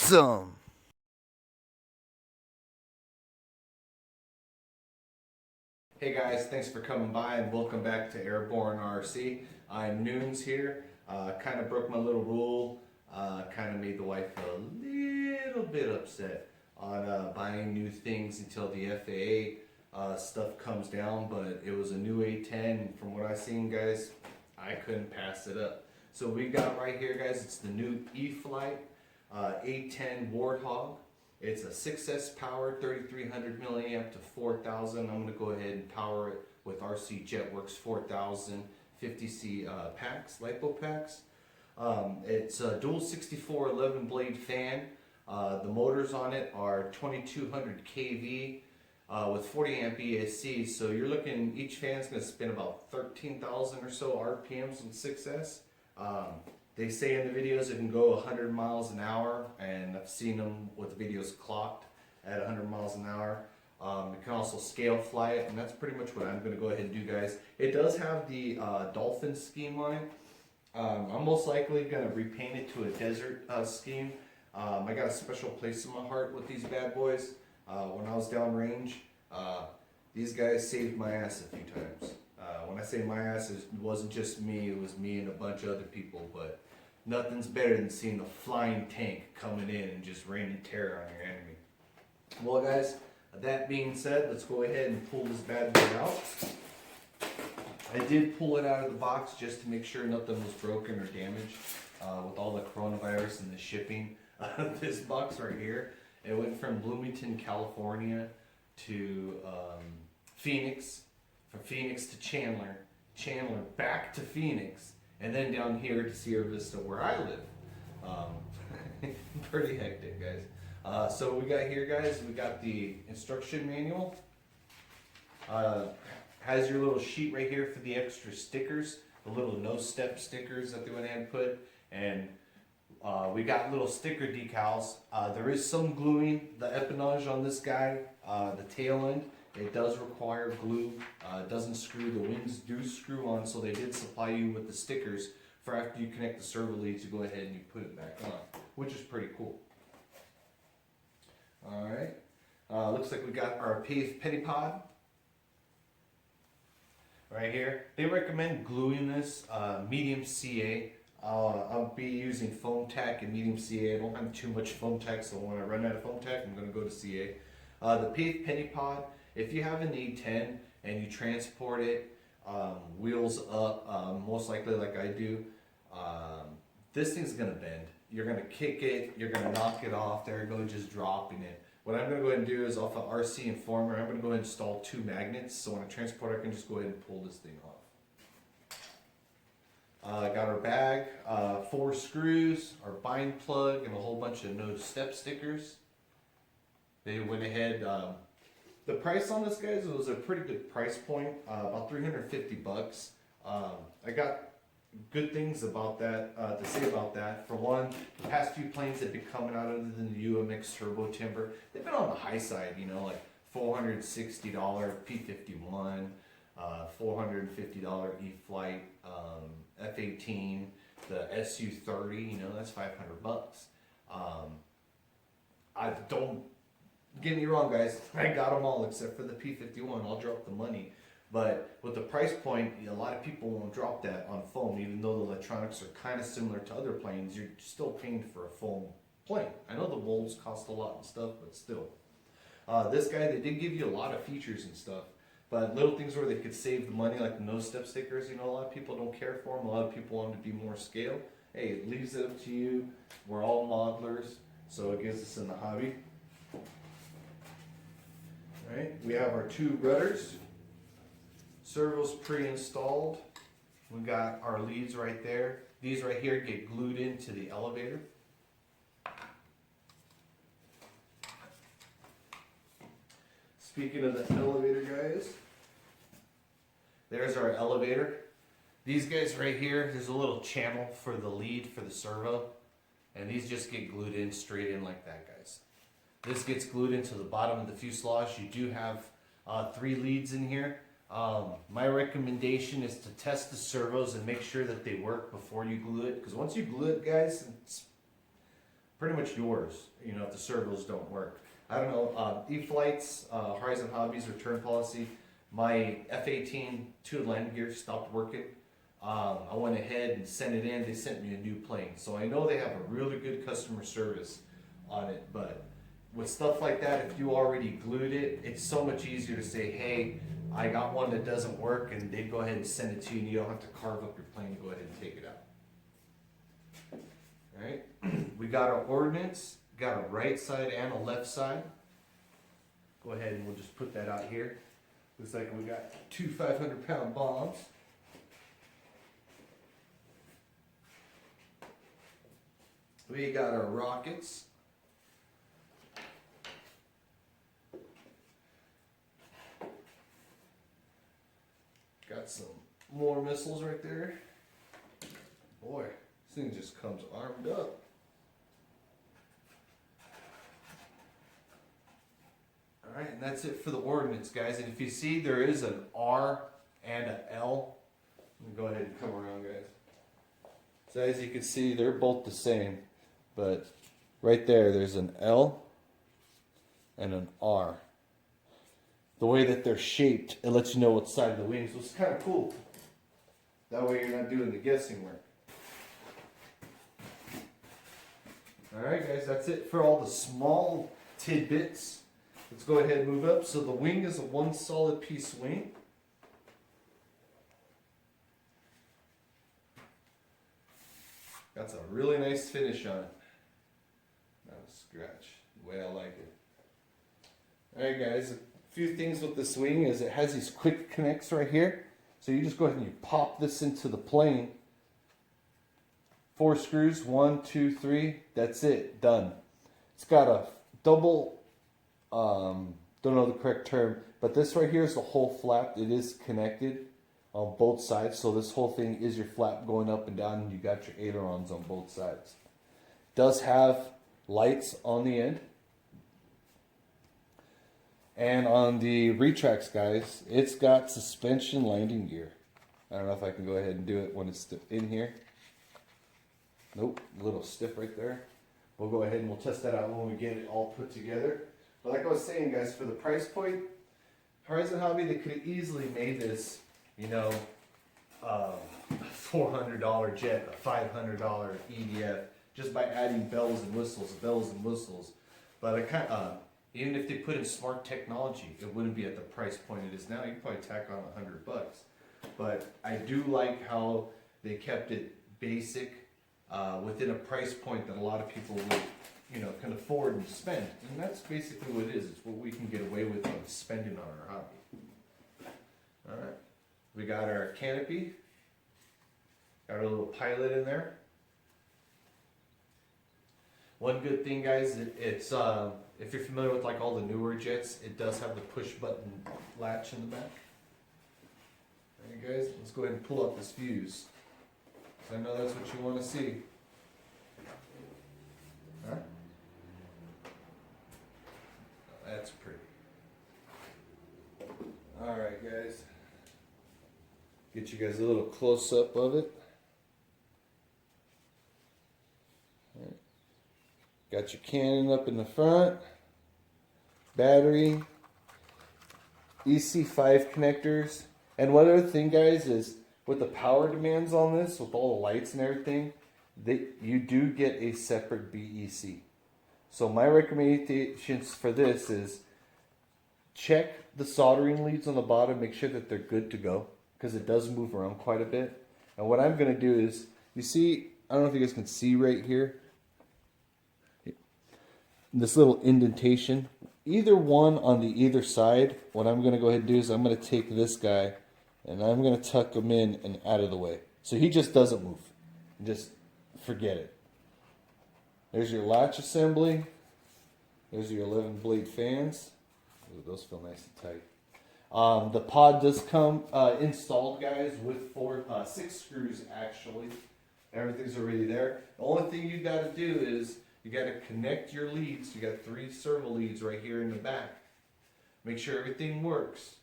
Awesome! Hey guys, thanks for coming by and welcome back to Airborne RC. I'm Noons here. Kind of broke my little rule. Kind of made the wife a little bit upset on buying new things until the FAA stuff comes down. But it was a new A-10, and from what I've seen, guys, I couldn't pass it up. So we got right here, guys. It's the new E-flite A-10 Warthog. It's a 6S power, 3300 milliamp to 4000. I'm going to go ahead and power it with RC Jetworks 4000 50C packs, LiPo packs. It's a dual 64 11 blade fan. The motors on it are 2200 kV with 40 amp ESC. So you're looking, each fan's going to spin about 13,000 or so RPMs on 6S. They say in the videos it can go 100 miles an hour, and I've seen them with the videos clocked at 100 miles an hour. It can also scale fly it, and that's pretty much what I'm going to go ahead and do, guys. It does have the dolphin scheme on it. I'm most likely going to repaint it to a desert scheme. I got a special place in my heart with these bad boys. When I was downrange, these guys saved my ass a few times. When I say my ass, it wasn't just me, it was me and a bunch of other people, but nothing's better than seeing a flying tank coming in and just raining terror on your enemy. Well guys, that being said, let's go ahead and pull this bad boy out. I did pull it out of the box just to make sure nothing was broken or damaged with all the coronavirus and the shipping. This box right here, it went from Bloomington, California to Phoenix. From Phoenix to Chandler, Chandler back to Phoenix, and then down here to Sierra Vista where I live. Pretty hectic, guys. So we got here, guys, we got the instruction manual. Has your little sheet right here for the extra stickers, the little no step stickers that they went ahead and put, and we got little sticker decals. There is some gluing. The empennage on this guy, the tail end, it does require glue. It doesn't screw. The wings do screw on, so they did supply you with the stickers for after you connect the servo leads, you go ahead and you put it back on, which is pretty cool. Alright, looks like we got our penny pod right here. They recommend gluing this medium CA. I'll be using foam tack and medium CA. I don't have too much foam tack, so when I run out of foam tack, I'm going to go to CA. The paved penny pod, if you have an A-10 and you transport it wheels up, most likely like I do, this thing's going to bend. You're going to kick it, you're going to knock it off, there you go, just dropping it. What I'm going to go ahead and do is off of RC Informer, I'm going to go ahead and install 2 magnets, so when I transport I can just go ahead and pull this thing off. Got our bag, 4 screws, our bind plug, and a whole bunch of no step stickers. They went ahead, the price on this, guys, was a pretty good price point, about 350 bucks. I got good things about that, to say about that. For one, the past few planes that have been coming out of the UMX Turbo Timber, they've been on the high side, you know, like $460 P-51, $450 E-flite, F-18, the SU-30, you know, that's 500 bucks. I don't get me wrong, guys, I got them all except for the P-51. I'll drop the money. But with the price point, a lot of people won't drop that on foam, even though the electronics are kind of similar to other planes. You're still paying for a foam plane. I know the molds cost a lot and stuff, but still. This guy, they did give you a lot of features and stuff, but little things where they could save the money, like the no step stickers. You know, a lot of people don't care for them. A lot of people want them to be more scale. Hey, it leaves it up to you. We're all modelers, so it gives us in the hobby. All right, we have our 2 rudders. Servos pre-installed. We got our leads right there. These right here get glued into the elevator. Speaking of the elevator, guys, there's our elevator. These guys right here, there's a little channel for the lead for the servo, and these just get glued in straight in like that, guys. This gets glued into the bottom of the fuselage. You do have 3 leads in here. My recommendation is to test the servos and make sure that they work before you glue it, because once you glue it, guys, it's pretty much yours, you know, if the servos don't work. I don't know, E-flite's Horizon Hobbies return policy, my F-18 two landing gear stopped working. I went ahead and sent it in, they sent me a new plane. So I know they have a really good customer service on it, but with stuff like that, if you already glued it, it's so much easier to say, hey, I got one that doesn't work, and they'd go ahead and send it to you, and you don't have to carve up your plane and go ahead and take it out. Alright, we got our ordnance, got a right side and a left side. Go ahead and we'll just put that out here. Looks like we got two 500-pound bombs. We got our rockets. Got some more missiles right there. Boy, this thing just comes armed up. Alright, and that's it for the ordnance, guys. And if you see, there is an R and an L. Let me go ahead and come around, guys. So as you can see, they're both the same. But right there's an L and an R. The way that they're shaped, it lets you know what side of the wing. So it's kind of cool. That way you're not doing the guessing work. Alright guys, that's it for all the small tidbits. Let's go ahead and move up. So the wing is a one solid piece wing. That's a really nice finish on it. Not a scratch, the way I like it. Alright guys, a few things with this wing is it has these quick connects right here. So you just go ahead and you pop this into the plane. 4 screws, 1, 2, 3, that's it, done. It's got a double, don't know the correct term, but this right here is the whole flap. It is connected on both sides, so this whole thing is your flap going up and down, and you got your ailerons on both sides. Does have lights on the end. And on the retracts, guys, it's got suspension landing gear. I don't know if I can go ahead and do it when it's in here. Nope, a little stiff right there. We'll go ahead and we'll test that out when we get it all put together. But like I was saying, guys, for the price point, Horizon Hobby, they could have easily made this, you know, $400 jet, a $500 EDF, just by adding bells and whistles. But I kind of, even if they put in smart technology, it wouldn't be at the price point it is now. You could probably tack on $100. But I do like how they kept it basic, within a price point that a lot of people would, you know, can afford and spend. And that's basically what it is. It's what we can get away with on spending on our hobby. Alright. We got our canopy. Got our little pilot in there. One good thing, guys, it's if you're familiar with like all the newer jets, it does have the push button latch in the back. Alright guys, let's go ahead and pull up this fuse. I know that's what you want to see. Huh? That's pretty. Alright guys. Get you guys a little close up of it. Right. Got your cannon up in the front. Battery. EC5 connectors. And one other thing, guys, is with the power demands on this, with all the lights and everything, you do get a separate BEC. So my recommendations for this is check the soldering leads on the bottom, make sure that they're good to go, because it does move around quite a bit. And what I'm going to do is, you see, I don't know if you guys can see right here, this little indentation, either one on the either side. What I'm going to go ahead and do is I'm going to take this guy and I'm going to tuck him in and out of the way. So he just doesn't move. Just forget it. There's your latch assembly. There's your 11 blade fans. Ooh, those feel nice and tight. The pod does come installed, guys, with 6 screws actually. Everything's already there. The only thing you got to do is you got to connect your leads. You got 3 servo leads right here in the back. Make sure everything works.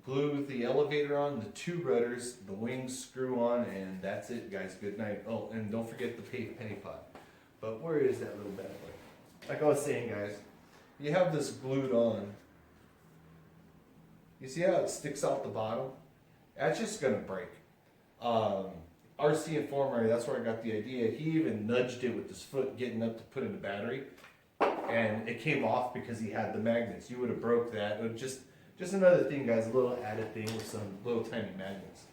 Glue the elevator on, the 2 rudders, the wings screw on, and that's it, guys. Good night. Oh, and don't forget the penny pot. But where is that little bad boy? Like I was saying, guys, you have this glued on. You see how it sticks out the bottom? That's just gonna break. RC Informer, that's where I got the idea. He even nudged it with his foot getting up to put in the battery, and it came off because he had the magnets. You would have broke that. It would just another thing, guys, a little added thing with some little tiny magnets.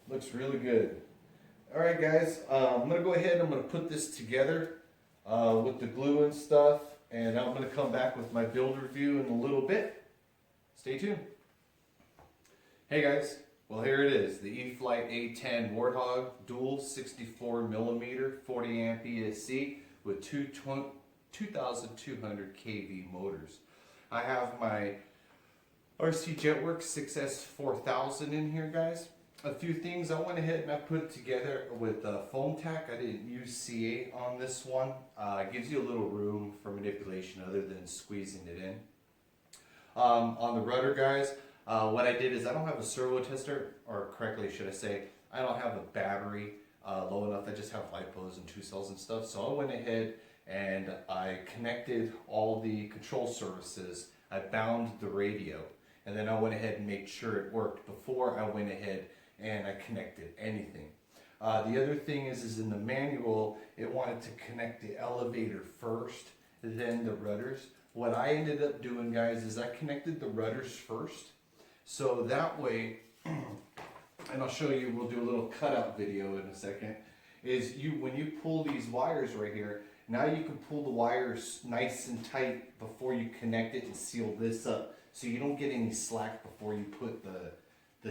Looks really good. All right, guys, I'm gonna go ahead and I'm gonna put this together with the glue and stuff, and I'm gonna come back with my build review in a little bit. Stay tuned. Hey guys, well here it is, the E-flite A-10 Warthog dual 64mm 40 amp ESC with 2,200 kV motors. I have my RC Jetworks 6S4000 in here, guys. A few things I went ahead and I put it together with foam tack. I didn't use CA on this one. It gives you a little room for manipulation other than squeezing it in. On the rudder, guys, what I did is I don't have a servo tester, or correctly should I say, I don't have a battery low enough. I just have lipos and 2 cells and stuff. So I went ahead and I connected all the control surfaces. I bound the radio, and then I went ahead and made sure it worked before I went ahead and I connected anything. The other thing is in the manual, it wanted to connect the elevator first, then the rudders. What I ended up doing, guys, is I connected the rudders first. So that way, and I'll show you, we'll do a little cutout video in a second, is when you pull these wires right here, now you can pull the wires nice and tight before you connect it and seal this up, so you don't get any slack before you put the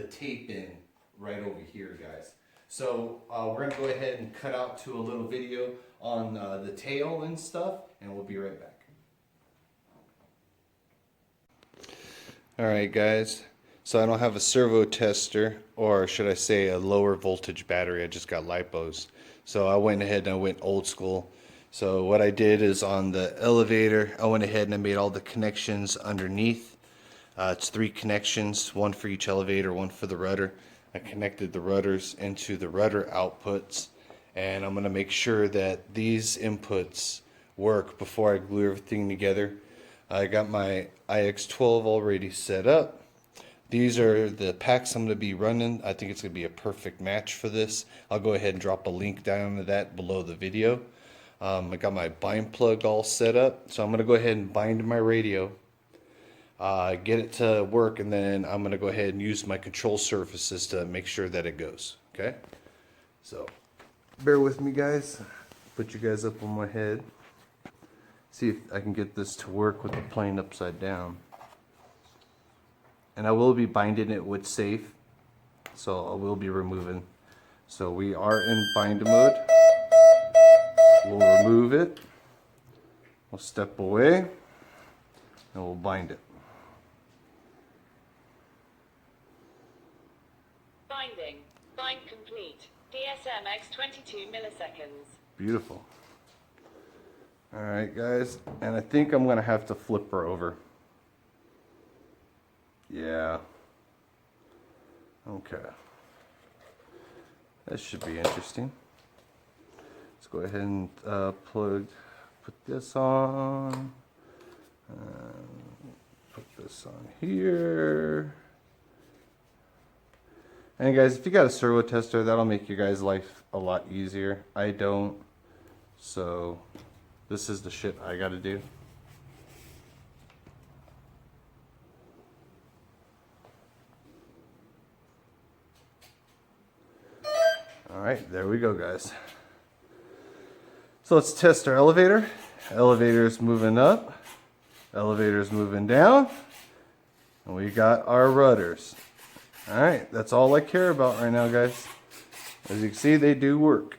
tape in right over here, guys. So we're going to go ahead and cut out to a little video on the tail and stuff, and we'll be right back. Alright, guys, so I don't have a servo tester, or should I say a lower voltage battery. I just got lipos. So I went ahead and I went old school. So what I did is on the elevator, I went ahead and I made all the connections underneath. It's 3 connections, 1 for each elevator, 1 for the rudder. I connected the rudders into the rudder outputs, and I'm going to make sure that these inputs work before I glue everything together. I got my IX12 already set up. These are the packs I'm going to be running. I think it's going to be a perfect match for this. I'll go ahead and drop a link down to that below the video. I got my bind plug all set up, so I'm going to go ahead and bind my radio, get it to work, and then I'm going to go ahead and use my control surfaces to make sure that it goes. Okay, so bear with me, guys. Put you guys up on my head. See if I can get this to work with the plane upside down. And I will be binding it with safe, so I will be removing. So we are in bind mode. We'll remove it. We'll step away, and we'll bind it. Binding. Bind complete. DSM X 22 milliseconds. Beautiful. Alright, guys, and I think I'm going to have to flip her over. Yeah. Okay. That should be interesting. Let's go ahead and put this on. Put this on here. And guys, if you got a servo tester, that'll make your guys' life a lot easier. I don't. So this is the shit I gotta do. Alright, there we go, guys. So let's test our elevator. Elevator's moving up. Elevator's moving down. And we got our rudders. Alright, that's all I care about right now, guys. As you can see, they do work.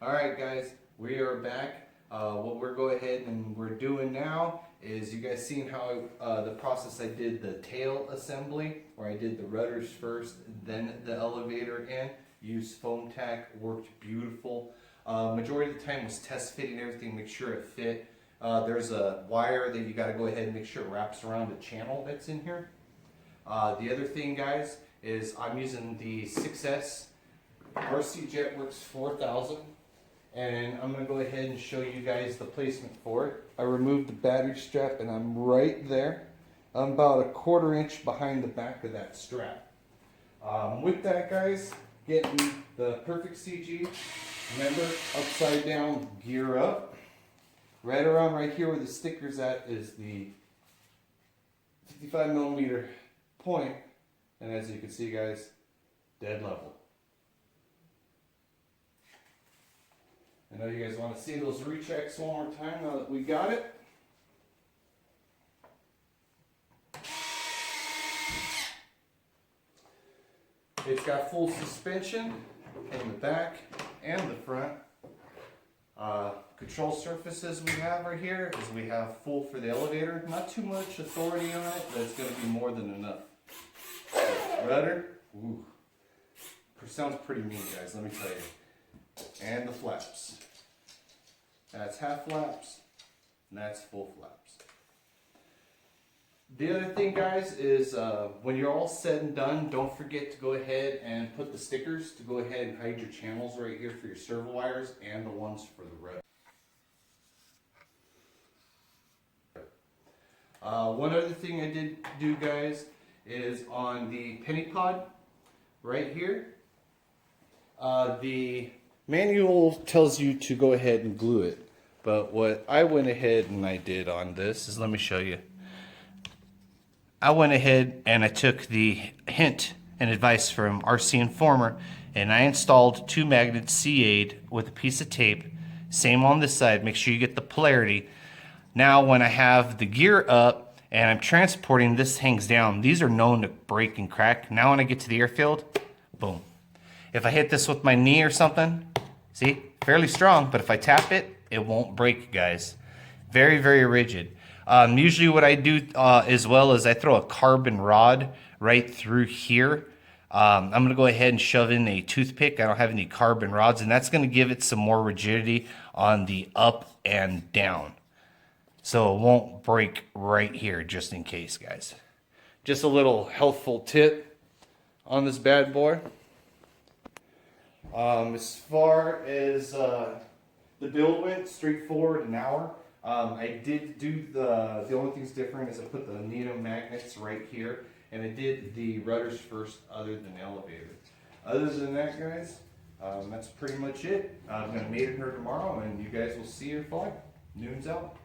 Alright, guys, we are back. What we're going ahead and we're doing now is, you guys seen how the process I did the tail assembly, where I did the rudders first, then the elevator in, used foam tack, worked beautiful. Majority of the time was test fitting everything, make sure it fit. there's a wire that you got to go ahead and make sure it wraps around the channel that's in here. The other thing, guys, is I'm using the 6S RC JetWorks 4000, and I'm going to go ahead and show you guys the placement for it. I removed the battery strap and I'm right there. I'm about a 1/4 inch behind the back of that strap. With that, guys, getting the perfect CG. Remember, upside down, gear up. Right around right here where the sticker's at is the 55mm point, and as you can see, guys, dead level. I know you guys want to see those rechecks one more time now that we got it. It's got full suspension in the back and the front. Control surfaces we have right here is we have full for the elevator. Not too much authority on it, but it's going to be more than enough. Rudder, ooh, sounds pretty mean, guys, let me tell you. And the flaps. That's half flaps, and that's full flaps. The other thing, guys, is when you're all said and done, don't forget to go ahead and put the stickers to go ahead and hide your channels right here for your servo wires and the ones for the rudder. One other thing I did do, guys, is on the penny pod right here. The manual tells you to go ahead and glue it, but what I went ahead and I did on this is, let me show you. I went ahead and I took the hint and advice from RC Informer, and I installed 2 magnets C8 with a piece of tape. Same on this side, make sure you get the polarity. Now when I have the gear up and I'm transporting, this hangs down. These are known to break and crack. Now when I get to the airfield, boom. If I hit this with my knee or something, see, fairly strong, but if I tap it, it won't break, guys. Very, very rigid. Usually what I do as well is I throw a carbon rod right through here. I'm going to go ahead and shove in a toothpick. I don't have any carbon rods, and that's going to give it some more rigidity on the up and down. So it won't break right here, just in case, guys. Just a little helpful tip on this bad boy. As far as the build went, straightforward, an hour. I did do the only thing's different is I put the needle magnets right here, and I did the rudders first other than the elevator. Other than that, guys, that's pretty much it. I'm going to maiden her tomorrow, and you guys will see her fly. Noon's out.